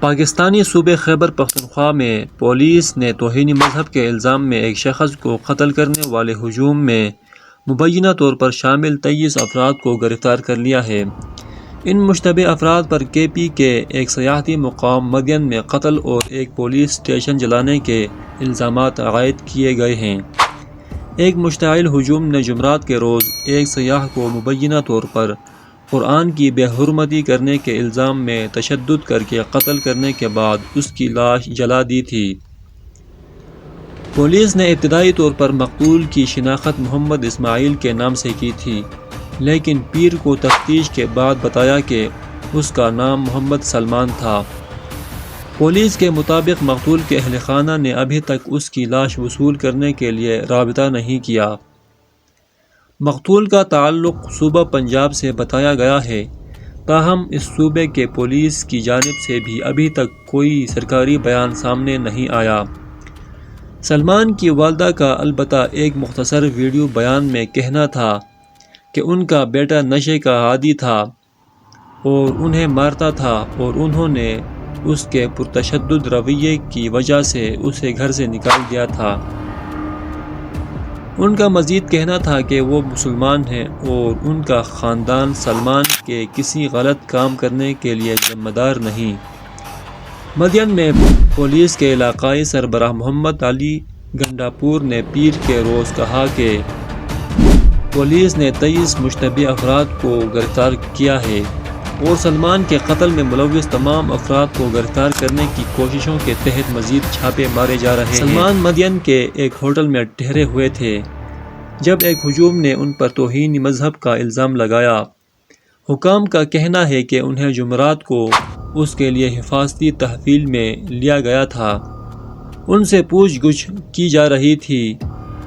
پاکستانی صوبے خیبر پختونخوا میں پولیس نے توہین مذہب کے الزام میں ایک شخص کو قتل کرنے والے ہجوم میں مبینہ طور پر شامل 23 افراد کو گرفتار کر لیا ہے۔ ان مشتبہ افراد پر کے پی کے ایک سیاحتی مقام مدین میں قتل اور ایک پولیس اسٹیشن جلانے کے الزامات عائد کیے گئے ہیں۔ ایک مشتعل ہجوم نے جمعرات کے روز ایک سیاح کو مبینہ طور پر قرآن کی بے حرمتی کرنے کے الزام میں تشدد کر کے قتل کرنے کے بعد اس کی لاش جلا دی تھی۔ پولیس نے ابتدائی طور پر مقتول کی شناخت محمد اسماعیل کے نام سے کی تھی، لیکن پیر کو تفتیش کے بعد بتایا کہ اس کا نام محمد سلمان تھا۔ پولیس کے مطابق مقتول کے اہل خانہ نے ابھی تک اس کی لاش وصول کرنے کے لیے رابطہ نہیں کیا۔ مقتول کا تعلق صوبہ پنجاب سے بتایا گیا ہے، تاہم اس صوبے کے پولیس کی جانب سے بھی ابھی تک کوئی سرکاری بیان سامنے نہیں آیا۔ سلمان کی والدہ کا البتہ ایک مختصر ویڈیو بیان میں کہنا تھا کہ ان کا بیٹا نشے کا عادی تھا اور انہیں مارتا تھا اور انہوں نے اس کے پرتشدد رویے کی وجہ سے اسے گھر سے نکال دیا تھا۔ ان کا مزید کہنا تھا کہ وہ مسلمان ہیں اور ان کا خاندان سلمان کے کسی غلط کام کرنے کے لیے ذمہ دار نہیں۔ مدین میں پولیس کے علاقائی سربراہ محمد علی گنڈاپور نے پیر کے روز کہا کہ پولیس نے 23 مشتبہ افراد کو گرفتار کیا ہے اور سلمان کے قتل میں ملوث تمام افراد کو گرفتار کرنے کی کوششوں کے تحت مزید چھاپے مارے جا رہے ہیں۔ سلمان مدین کے ایک ہوٹل میں ٹھہرے ہوئے تھے جب ایک ہجوم نے ان پر توہین مذہب کا الزام لگایا۔ حکام کا کہنا ہے کہ انہیں جمعرات کو اس کے لیے حفاظتی تحویل میں لیا گیا تھا۔ ان سے پوچھ گچھ کی جا رہی تھی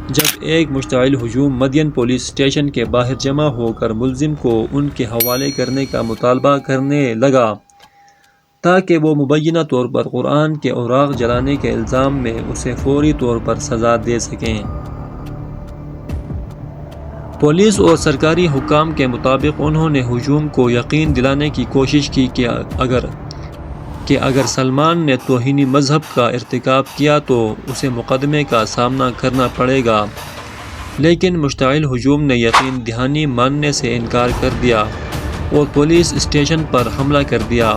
جب ایک مشتعل ہجوم مدین پولیس اسٹیشن کے باہر جمع ہو کر ملزم کو ان کے حوالے کرنے کا مطالبہ کرنے لگا تاکہ وہ مبینہ طور پر قرآن کے اوراق جلانے کے الزام میں اسے فوری طور پر سزا دے سکیں۔ پولیس اور سرکاری حکام کے مطابق انہوں نے ہجوم کو یقین دلانے کی کوشش کی کہ اگر سلمان نے توہین مذہب کا ارتکاب کیا تو اسے مقدمے کا سامنا کرنا پڑے گا، لیکن مشتعل ہجوم نے یقین دہانی ماننے سے انکار کر دیا اور پولیس اسٹیشن پر حملہ کر دیا،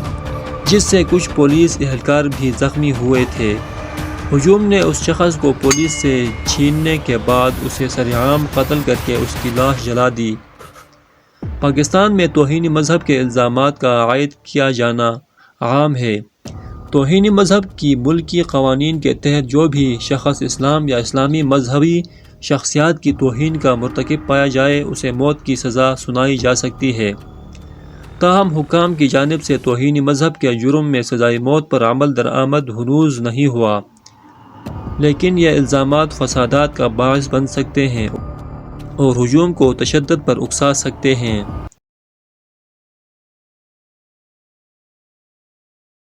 جس سے کچھ پولیس اہلکار بھی زخمی ہوئے تھے۔ ہجوم نے اس شخص کو پولیس سے چھیننے کے بعد اسے سرعام قتل کر کے اس کی لاش جلا دی۔ پاکستان میں توہین مذہب کے الزامات کا عائد کیا جانا عام ہے۔ توہین مذہب کی ملکی قوانین کے تحت جو بھی شخص اسلام یا اسلامی مذہبی شخصیات کی توہین کا مرتکب پایا جائے اسے موت کی سزا سنائی جا سکتی ہے۔ تاہم حکام کی جانب سے توہین مذہب کے جرم میں سزائے موت پر عمل درآمد ہنوز نہیں ہوا، لیکن یہ الزامات فسادات کا باعث بن سکتے ہیں اور ہجوم کو تشدد پر اکسا سکتے ہیں۔